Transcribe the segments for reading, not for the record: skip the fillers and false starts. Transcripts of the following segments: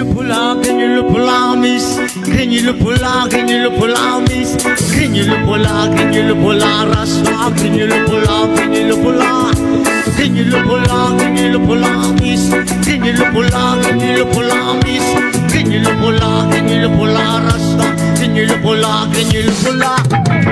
pula, ganyulu pula, miss. Ganyulu pula, ganyulu pula, miss. Ganyulu pula, rasa. Ganyulu pula. Ganyulu pula, miss. Ganyulu pula, miss. Ganyulu pula, rasa. Ganyulu pula.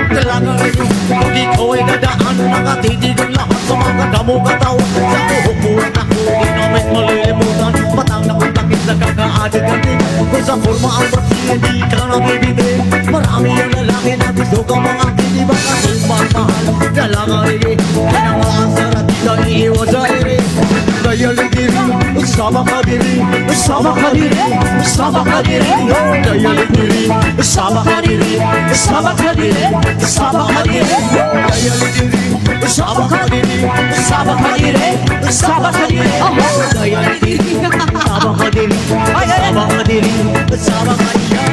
Talaga rin kung ikaw ay dadaan, nakatitig ang lahat sa mga damo katawan. Sa buhok mo at ako, di namin malilimutan. Patang na kung takit na kakaadagatin. Kung sa forma ang pati, hindi ka nabibigay. Marami ang lalaki na gusto ka mga hindi ba kasi mahal. Talaga rin, yan ang mga sarat, di na iiwan sa ere. Dahil hindi rin, usama ka diri. Usama ka diri, usama ka diri. Dahil hindi rin, usama ka diri. Usama ka diri, usama ka diri. Dahil hindi rin, usama ka diri. Usama ka diri, usama ka diri. Dahil hindi rin, usama ka diri. Usama ka diri, usama ka diri.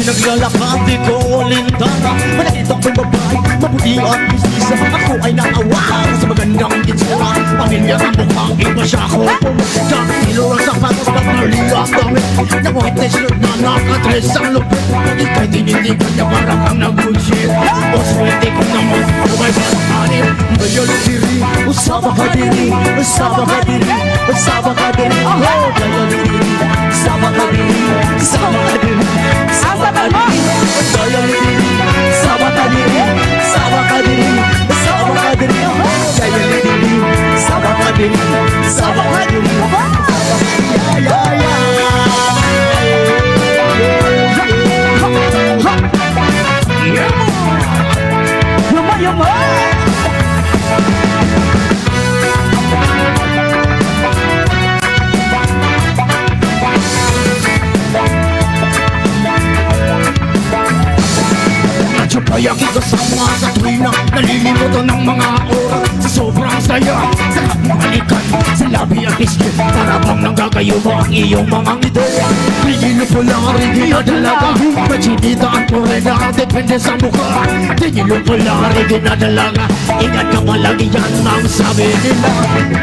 Naglalakad, di ko lintana. Manakita kong babae, mabuti at mistisa. Ako ay naawa sa magandang gitsura. Pamilya ang mukhang iba siya ko. Kakilo ang sapatos na marliya ang damit. Nag-white t-shirt na nakatres ang lupit. Ika'y tinitig niya parang ang nag-bullshit. O swerte ko naman, kumay ba ang anip. Ngayon diri, usama ka diri. Usama ka diri, usama ka diri. Ngayon diri, usama ka diri. Usama ka diri. Sama ka diri, sama ka diri, sama ka diri, sama ka diri, sama ka diri, sama ka diri, kaya kasama sa tuwina, nalilimutan ng mga oras. Sa sobrang saya, sa kapangalikan, sa labi at iskit, para bang nanggagayuma ang iyong mga ideya. Tingin po lang rin dinadalaga, machinita ang purena, depende sa mukha. Tingin po lang rin dinadalaga, ingat ka malagi yan ang sabi nila.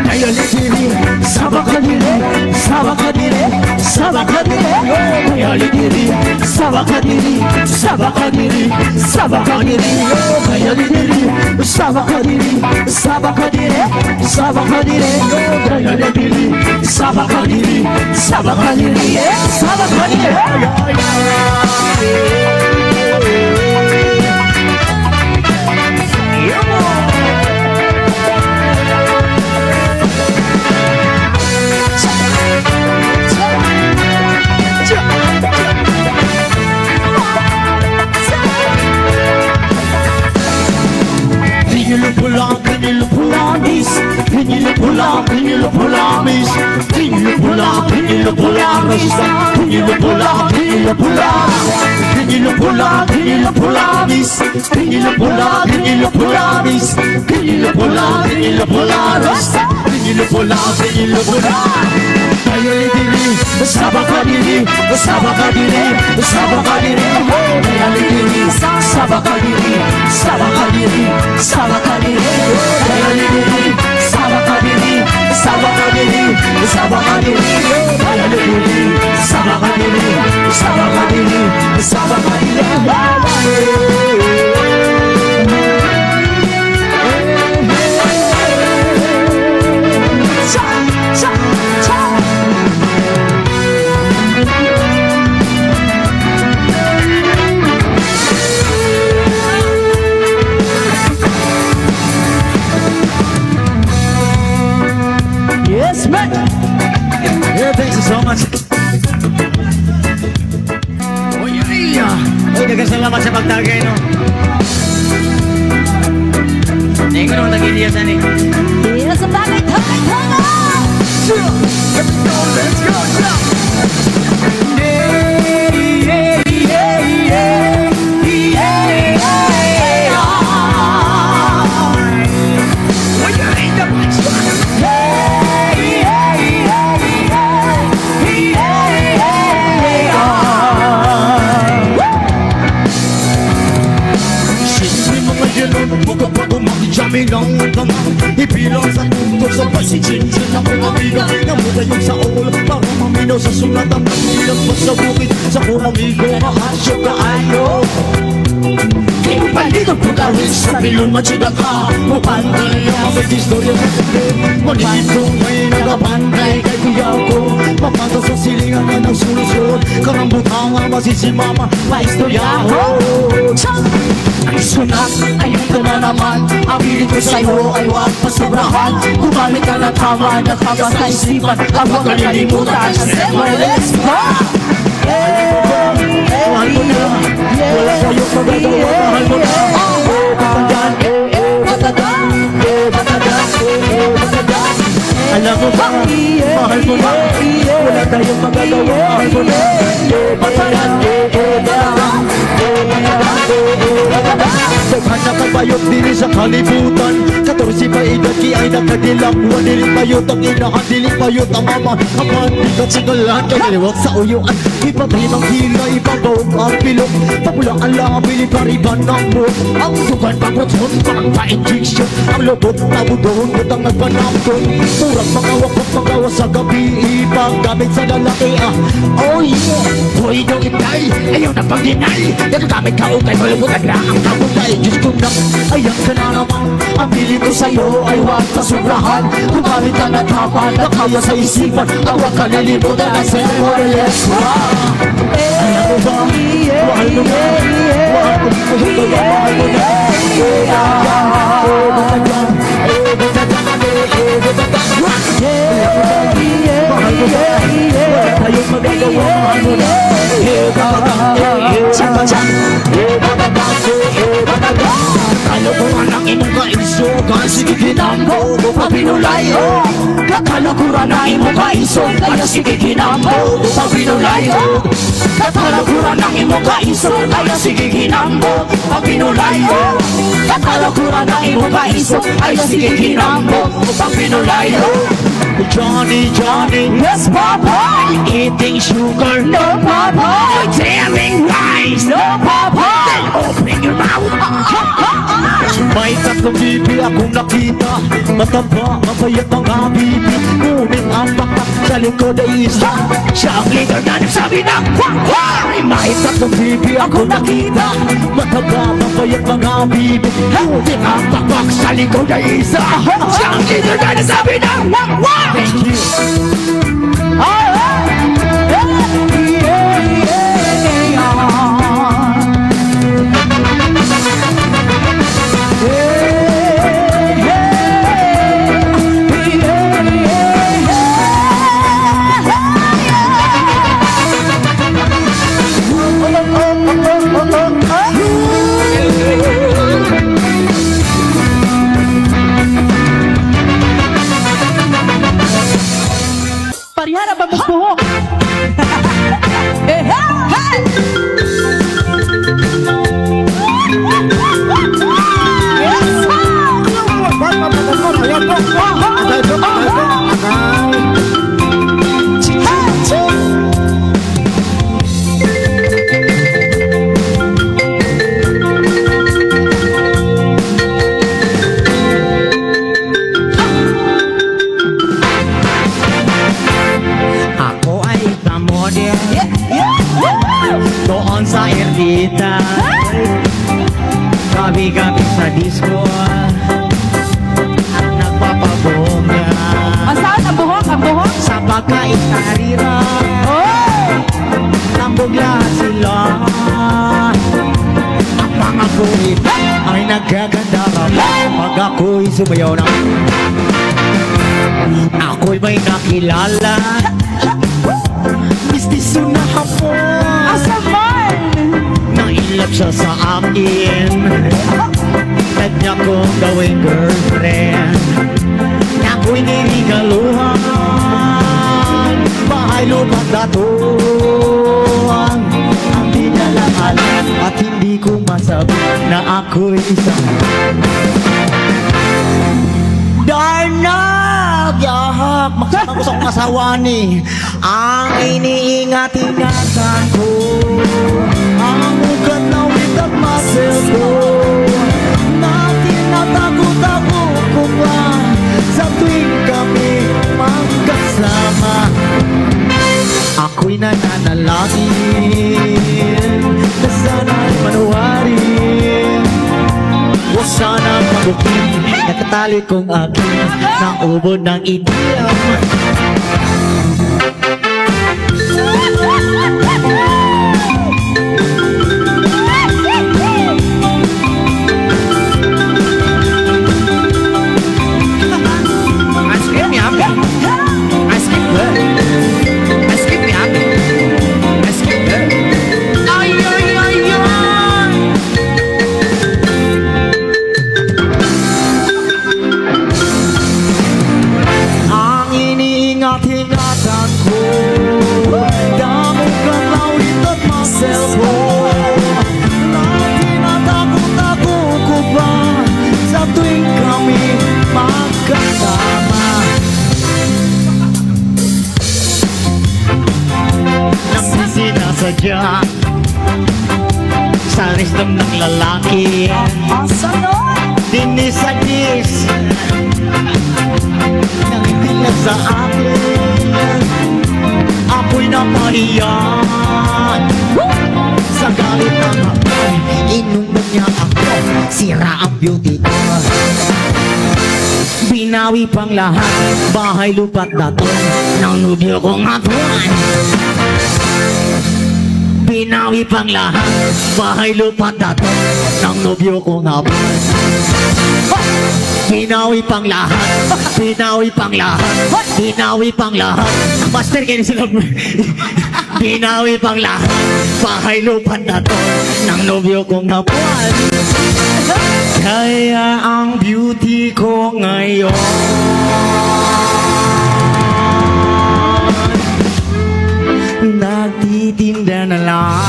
Kaya litiri, sama ka diri, sama ka diri, sama ka diri. Kaya litiri, sama ka diri, sama ka diri, sama ka diri. Kaya litiri, sama ka diri, sama ka diri, sama ka diri. Kaya litiri, sama ka diri, sama ka diri, sama ka diri. Ganyulu pula, miss. Ganyulu pula, miss. Ganyulu pula, rasta. Ganyulu pula, miss. Ganyulu pula, miss. Ganyulu pula, rasta. Ganyulu pula. Kaya litiri, sama ka diri, sama ka diri, sama ka diri. Kaya litiri, sama ka diri, sama ka diri, sama ka diri. Kaya litiri, sama ka diri, sama ka diri, sama ka diri. Kaya litiri, sama ka diri, sama ka diri, sama ka diri. Yes, man. Yeah, thanks so much. Uy, nagkasalamat sa pagtagay, no? Hindi ko naman nag-iliyasan, eh. Tira sa bagay, tagay, tagay! Let's go, let's go, jump! When you're in the pagkapag umakijami lang ang kamang Ipilang sa punto sabay si Chin-Chin ang mga amiga Namuta yung sa ulo para maminaw sa sulat ang pagbilang pa sa bukid Sa kong amigo mahasyo ka ayo Paligot po gawin sa pilon matsida ka Mapantay ang mga istorya sa sakit Manigit kong may nagapantay kay kuya ko Papata sa silingan ka ng sulusod Karambutang ang masisimama paistoryaho Ang sunat ayun ka na naman Ang pilit ko sa'yo ay huwag pasobrahan Gumamit ka na tama na tama sa isipan Ang huwag kalilimutan sa sembles Mahal mo na, wala sa'yo magagawa Mahal mo na, batagyan, batagyan, batagyan, batagyan Alam mo ba, mahal mo na, wala tayong magagawa Mahal mo na, batagyan, batagyan, batagyan Daghan na kabayot dili sa kalibutan 14 pa edad ki ay nakadilang Waniling bayot ang inahan diling bayot ang ama Aman ikat singgalan Kaliwag sa uyuan Ipaglimang hila ipabaw ang pilok Papula ang labi pariban ng buhok Ang tugan pagproton pang-pa-injection Ang lobot na budon butang nagpanamdon Murang mga wakot magawa sa gabi Ipaggamit sa lalaki Oh yeah Boy don't itay Ayaw na pag-dinay Nagagamit ka ukay Malubutan lang ang kabutay Diyos ko na ayan ka na naman Ang pili ko sa'yo ay huwag pasobrahan Kung kahit ka natapan na kaya sa isipan Ang huwag ka nalimutan na sa'yo or less Alam mo ba, mahal mo na Mahal mo na, mahal mo na Mahal mo na, wala tayong magagawa Mahal mo na Kalukuran ang imong kaisugan Sige ginambo Pabinulayo Kalukuran ang imong kaisugan Sige ginambo Pabinulayo Kalukuran ang imong kaisugan Sige ginambo Pabinulayo Kalukuran ang imong kaisugan Sige ginambo Pabinulayo Johnny, Johnny, yes papa Eating sugar, no papa Tearing rice, no papa Then open your mouth May tatlong bibi akong nakita Mataba, mapayat mga bibi Ngunit ang bakak sa likod ay isa Siya ang leader na nagsabi ng kwak-kwak May tatlong bibi akong nakita Mataba, mapayat mga bibi Ngunit ang bakak sa likod ay isa Siya ang leader na nagsabi ng kwak-kwak Thank you Parihara ba mas buhok? Hey, hey! Ako ay pamodel doon sa Erdita Gabi-gabi sa disco at nagpapabongga Masaan ang buhok? Ang buhok? Sa pagkain karira Oh! Tambog lahat sila Ang mga kulit ay nagkaganda Pag ako'y sumayaw na Ako'y may nakilala Mistiso na hapon Asaman! Nailap siya sa akin At niya kong gawing girlfriend Ako'y nirigaluhan Bahay lupa't datuan Ang dinalahan At hindi ko masabi na ako'y isang Darnag! Yahak! Magsama ko sa kong asawa ni Ang iniingat-ingatan ko Ang ugat na wit at muscle ko Na ako'y nananalangin na sana'y manuwarin. Huwag sanang mabukin, nakatali kong akin ng ubod ng idiyam. Ice cream yummy. Ice cream good. Ice cream yummy. Ice cream good. Ay, ay, ay, ay. Ang iniingat-ingatan ko, damo kang laulit at muscle ko. Lahat tinatakot-takot ko ba sa tuwing kami magkasama? Nang di sinasadya sa risdom ng lalaki, dinisadis nang itinag sa akin, ako'y napahiyan. Sa galit ng apoy, inumbog niya ako, sira ang beauty ko. Binawi pang lahat, bahay, lupa't daton ng nubyo kong hatuan. Binawi pang lahat, bahay, lupa't daton ng nubyo kong hatuan. Binawi pang lahat, binawi pang lahat, binawi pang lahat. Master, kayo sila. Binawi pang lahat, bahay, lupa't daton ng nubyo kong hatuan. Kaya ang beauty ko ngayon nagtitinda na lang.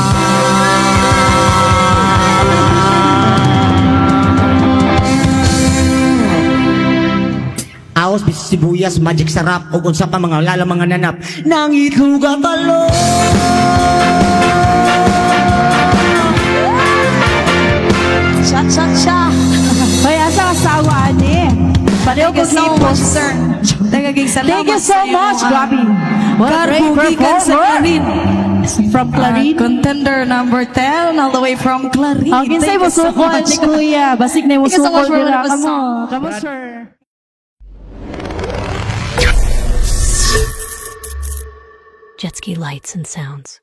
Aos, bisis sibuyas, magic sarap, o unsa pa mga lalang mga nanap ng itlog at talong. Cha-cha-cha. Hoy, asa asawa ni? Pareho ko so much, sir. Nagaging salamat Thank you so sa iyo, much, Grabe. What a great Karbugikan sa Clarin. From Clarin. Contender number 10, all the way from Clarin. Ang kinsay mo Thank you so sukol much. ni Kuya. Basig na mo Thank you so sukol much for nila. the Kamo. song. Kamo, sir. Jet ski lights and sounds.